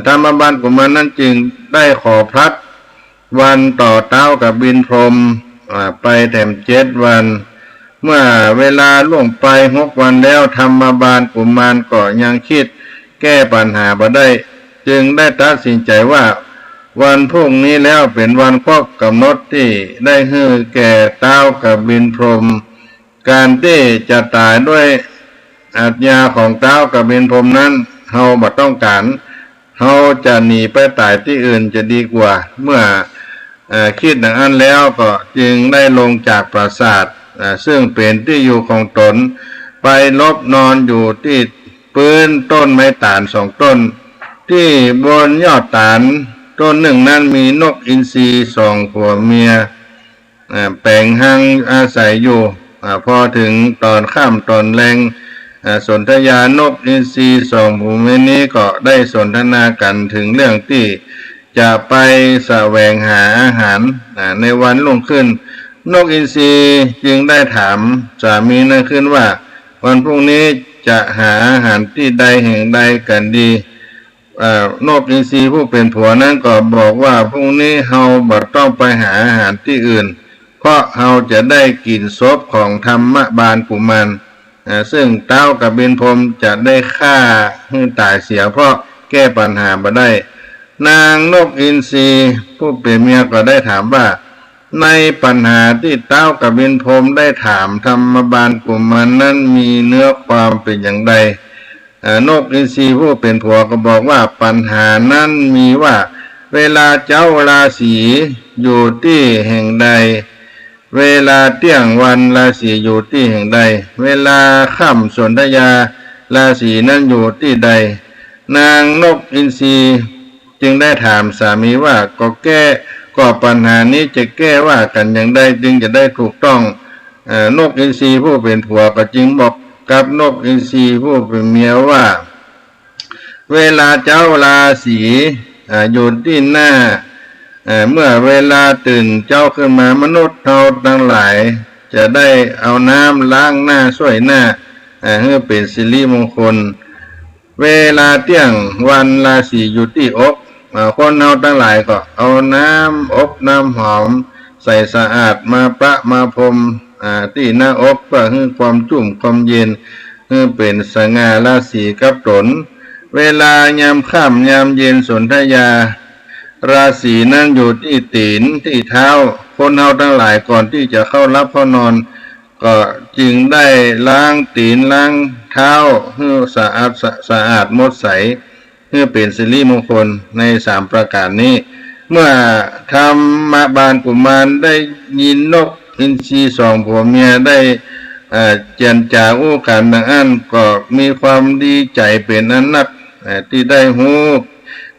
ธรรมบาลกุมารนั้นจึงได้ขอพลัดวันต่อเท้ากบินพรหมไปแถม7 วันเมื่อเวลาล่วงไป6 วันแล้วธรรมบาลกุมารก็ยังคิดแก้ปัญหาบ่ได้จึงได้ตัดสินใจว่าวันพรุ่งนี้แล้วเป็นวันครบกำหนดที่ได้ให้แก่เท้ากบินพรหมการที่จะตายด้วยอาญาของเท้ากบินพรหมนั้นเฮาบ่ต้องการเฮาจะหนีไปตายที่อื่นจะดีกว่าเมื่อคิดดังนั้นแล้วก็จึงได้ลงจากปราสาทซึ่งเป็นที่อยู่ของตนไปลบนอนอยู่ที่พื้นต้นไม้ตาล2 ต้นที่บนยอดตาลต้นหนึ่งนั้นมีนกอินทรี2 ผัวเมียแปลงหังอาศัยอยู่พอถึงตอนค่ำตอนแลงสนธยานกอินทรี2 ผัวเมียนี้ก็ได้สนทนากันถึงเรื่องที่จะไปแสวงหาอาหารในวันรุ่งขึ้นนกอินทรีจึงได้ถามสามีนั้นขึ้นว่าวันพรุ่งนี้จะหาอาหารที่ใดแห่งใดกันดีนกอินทรีผู้เป็นผัวนั้นก็บอกว่าพรุ่งนี้เฮาบ่ต้องไปหาอาหารที่อื่นเพราะเฮาจะได้กินศพของธรรมบาลกุมารซึ่งเท้ากบินพรหมจะได้ฆ่าให้ตายเสียเพราะแก้ปัญหาบ่ได้นางนกอินทรีผู้เป็นเมียก็ได้ถามว่าในปัญหาที่เท้ากบินพรหมได้ถามธรรมบาลกุมารนั้นมีเนื้อความเป็นอย่างไรนกอินทรีผู้เป็นผัวก็บอกว่าปัญหานั้นมีว่าเวลาเจ้าราศีอยู่ที่แห่งใดเวลาเที่ยงวันราศีอยู่ที่แห่งใดเวลาค่ำสนธยาราศีนั้นอยู่ที่ใดนางนกอินทรีจึงได้ถามสามีว่าก็ปัญหานี้จะแก้ว่ากันอย่างใดจึงจะได้ถูกต้องนกอินทรีผู้เป็นผัวก็จึงบอก กับนกอินทรีผู้เป็นเมียว่าเวลาเจ้าราศีอยู่ที่หน้าเมื่อเวลาตื่นเจ้าขึ้นมามนุษย์เราทั้งหลายจะได้เอาน้ำล้างหน้าช่วยหน้าเพื่อเป็นสิริมงคลเวลาเที่ยงวันราศีอยู่ที่อกคนเราทั้งหลายก็เอาน้ำอบน้ำหอมใส่สะอาดมาประมาพรมที่หน้าอกเพื่อให้ความจุ่มความเย็นให้เป็นสง่าราศีกับตนเวลายามค่ำยามเย็นสนธยาราศีนั้นอยู่ที่ตีนที่เท้าคนเราทั้งหลายก่อนที่จะเข้ารับเข้านอนก็จึงได้ล้างตีนล้างเท้าให้สะอาดหมดใสเพื่อเป็นสิริมงคลใน3ประการนี้เมื่อธรรมบาลกุมารได้ยินนกอินทรีสองผัวเมียได้เจรจาอู้กันดังนั้นก็มีความดีใจเป็นอันนักที่ได้หู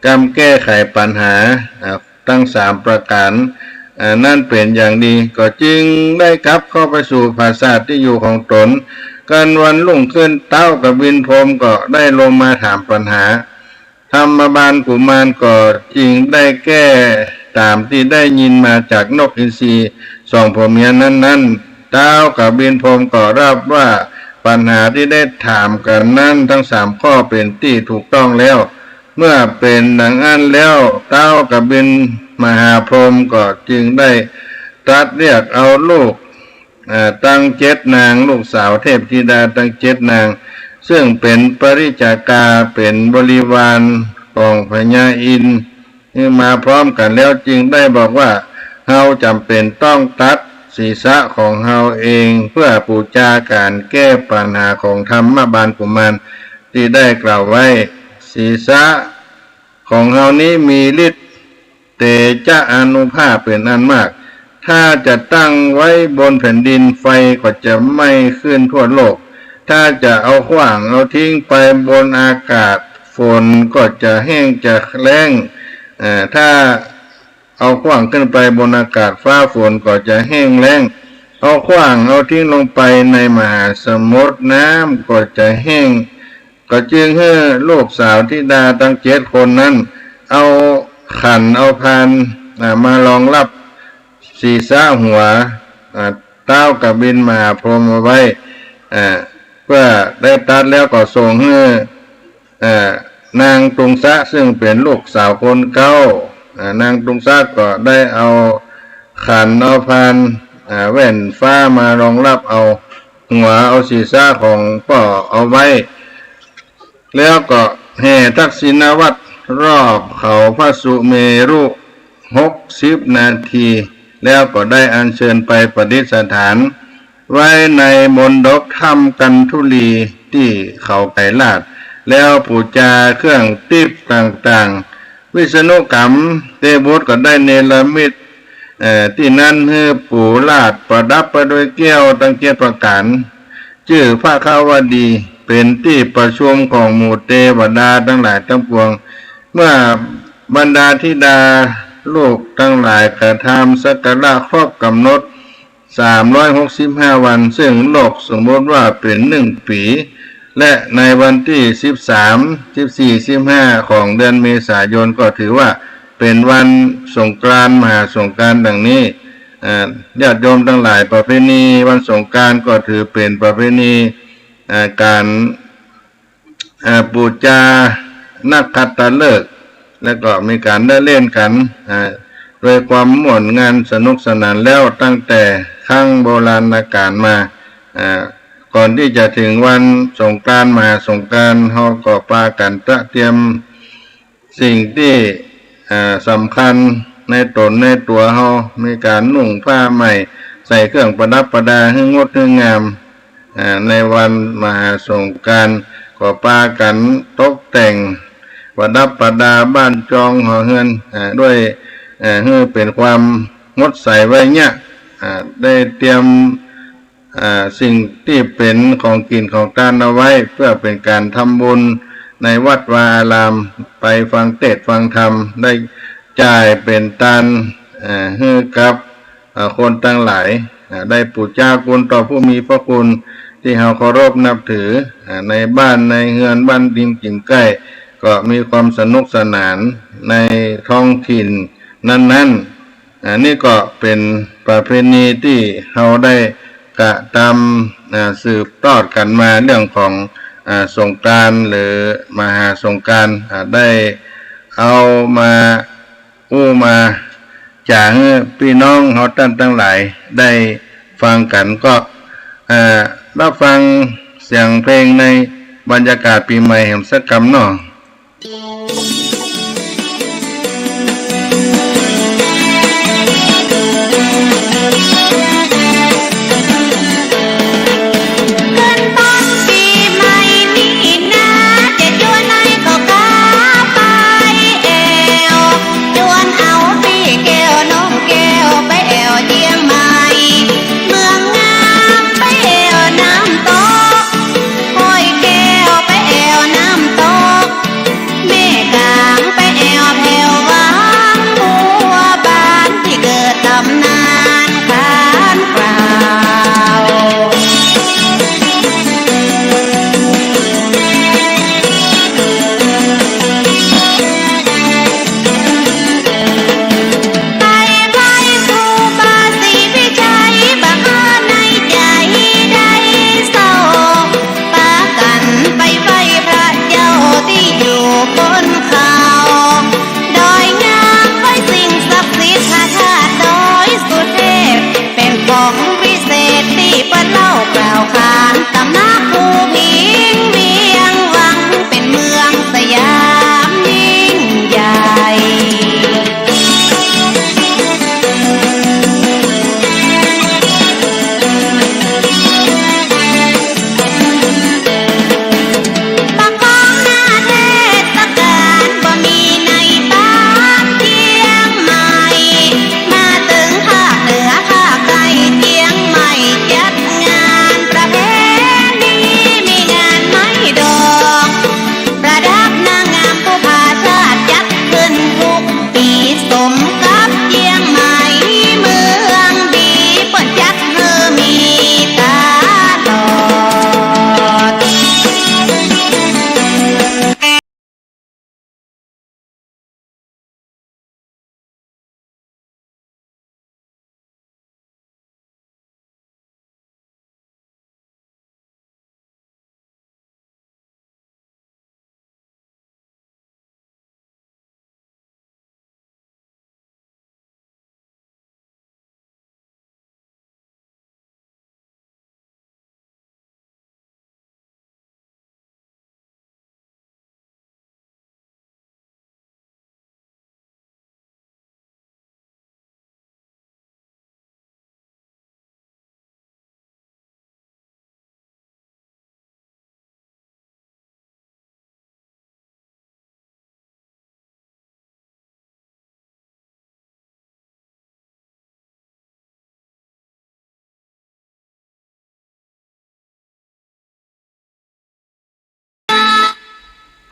กำแก้ไขปัญหาทั้ง3ประการนั่นเป็นอย่างดีก็จึงได้กลับเข้าไปสู่ปราสาทที่อยู่ของตนกันวันรุ่งขึ้นเต้ากับวินพรหมก็ได้ลงมาถามปัญหาธรรมบาลกุมารก็จึงได้แก้ตามที่ได้ยินมาจากนกอินทรีสองผัวเมียนั้นเต้ากับวินพรหมก็รับว่าปัญหาที่ได้ถามกันนั้นทั้ง3ข้อเป็นที่ถูกต้องแล้วเมื่อเป็นดังนั้นแล้วเต้ากับบินมหาพรหมก็จึงได้ตรัสเรียกเอาลูกตั้ง7นางลูกสาวเทพธิดาตั้ง7นางซึ่งเป็นปริจากาเป็นบริวารของพญาอินทร์ที่มาพร้อมกันแล้วจึงได้บอกว่าเฮาจำเป็นต้องตัดศีรษะของเฮาเองเพื่อปูจาการแก้ปัญหาของธรรมบาลกุมารที่ได้กล่าวไว้ศีรษะของเฮานี้มีฤทธิ์เตจะอนุภาพเป็นอันมากถ้าจะตั้งไว้บนแผ่นดินไฟก็จะไม่ขึ้นทั่วโลกถ้าจะเอาขว้างเอาทิ้งไปบนอากาศฝนก็จะแห้งจะแล้งถ้าเอาขว้างขึ้นไปบนอากาศฟ้าฝนก็จะแห้งแล้งเอาขว้างเอาทิ้งลงไปในมหาสมุทรน้ำก็จะแห้งก็จึงให้ลูกสาวธิดาทั้ง7คนนั้นเอาขันเอาพานมารองรับศีรษะหัวเต้ากับบินมหาพรหมเอาไว้เพื่อได้ตัดแล้วก็ส่งให้นางตุงสะซึ่งเป็นลูกสาวคนเก่านางตุงสะก็ได้เอาขันเอาพานแว่นฟ้ามารองรับเอาหัวเอาศีรษะของพ่อเอาไว้แล้วก็แห่ทักษิณวัตรรอบเขาพระสุเมรุ60 นาทีแล้วก็ได้อัญเชิญไปประดิษฐานไว้ในมณฑปถ้ำกันธุลีที่เขาไก่ลาดแล้วปูจาเครื่องทิพย์ต่างๆวิษณุกรรมเทพบุตรก็ได้เนรมิตที่นั้นให้ปู่ลาดประดับไปด้วยแก้วตั้ง7ประการชื่อพระขาวดีเป็นที่ประชุมของหมู่เทวดาทั้งหลายทั้งปวงเมื่อบรรดาธิดาลูกทั้งหลายกระทำสักการะครบกำหนด365 วันซึ่งโลกสมมติว่าเป็น1 ปีและในวันที่13 14 15ของเดือนเมษายนก็ถือว่าเป็นวันสงกรานต์มหาสงกรานต์ดังนี้ญาติโยมทั้งหลายประเพณีวันสงกรานต์ก็ถือเป็นประเพณีการบูชานักขัตฤกษ์แล้วก็มีการได้เล่นกันโดยความม่วนงานสนุกสนานแล้วตั้งแต่ครั้งโบราณกาลมาก่อนที่จะถึงวันสงกรานต์มหาสงกรานต์เฮาก็พากันเตรียมสิ่งที่สำคัญในตนในตัวเฮามีการนุ่งผ้าใหม่ใส่เครื่องประดับประดาให้งดให้งามในวันมหาสงกรานต์ก็พากันตกแต่งประดับประดาบ้านจองหอเฮือนด้วยให้เป็นความงดใสไว้เนี่ยได้เตรียมสิ่งที่เป็นของกินของทานเอาไว้เพื่อเป็นการทำบุญในวัดวาอารามไปฟังเทศน์ฟังธรรมได้จ่ายเป็นทานให้กับคนทั้งหลายได้ปูชาคุณต่อผู้มีพระคุณ ที่เราเคารพนับถือในบ้านในเฮือนบ้านดินกิ่งใกล้ก็มีความสนุกสนานในท้องถิ่นนั้นๆนี่ก็เป็นประเพณีที่เราได้กระทำสืบทอดกันมาเรื่องของสงกรานต์หรือมหาสงกรานต์ได้เอามามาจากพี่น้องเราท่านทั้งหลายได้ฟังกันก็รับฟังเสียงเพลงในบรรยากาศปีใหม่แห่งสักกรรมเนาะ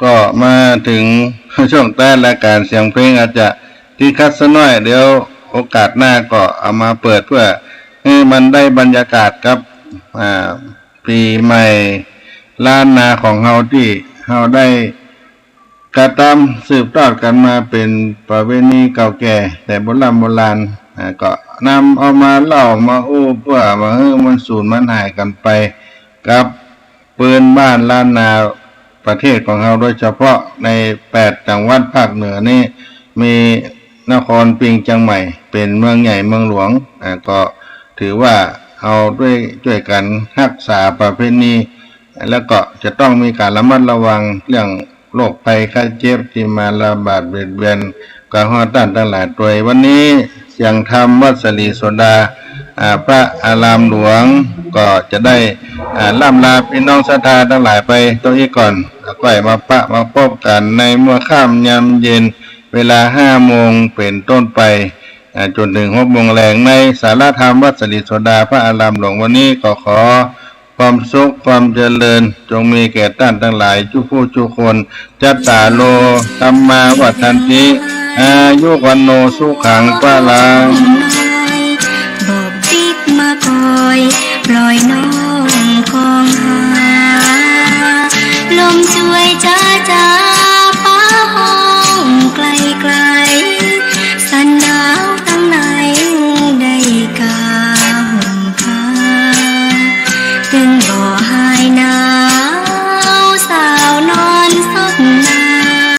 ก็มาถึงช่วงใต้รายการเสียงเพลงอาจจะที่คัดซะหน่อยเดี๋ยวโอกาสหน้าก็เอามาเปิดเพื่อให้มันได้บรรยากาศกับปีใหม่ล้านนาของเฮาที่เฮาได้กระทำสืบทอดกันมาเป็นประเพณีเก่าแก่แต่โบราณก็นำเอามาเล่ามาเพื่อมาให้มันสูญมันหายกันไปกับปืนบ้านล้านนาประเทศของเราโดยเฉพาะใน8จังหวัดภาคเหนือนี่มีนครพิงจังใหม่เป็นเมืองใหญ่เมืองหลวงก็ถือว่าเอาด้วยกันรักษาประเพณีแล้วก็จะต้องมีการระมัดระวังเรื่องโรคภัยไข้เจ็บที่มาระบาดเบียดเบียนการห้อต้านทั้งหลายโดยวันนี้เสียงธรรมวัดศรีโสดาพระอารามหลวงก็จะได้ล่ำลาพี่น้องศรัทธาทั้งหลายไปตัวนี้ก่อนแล้วก็มาพบกันในเมื่อค่ำยามเย็นเวลา5 โมงเป็นต้นไปจนถึง6 โมงแรงในศาลาธรรมวัดศรีโสดาพระอารามหลวงวันนี้ก็ขอความสุขความเจริญจงมีแก่ท่านทั้งหลายทุกผู้ทุกคนจัตตาโลธัมมาวัฏันติอายุวันโนสุขังพลังบอกติ๊กมาคอย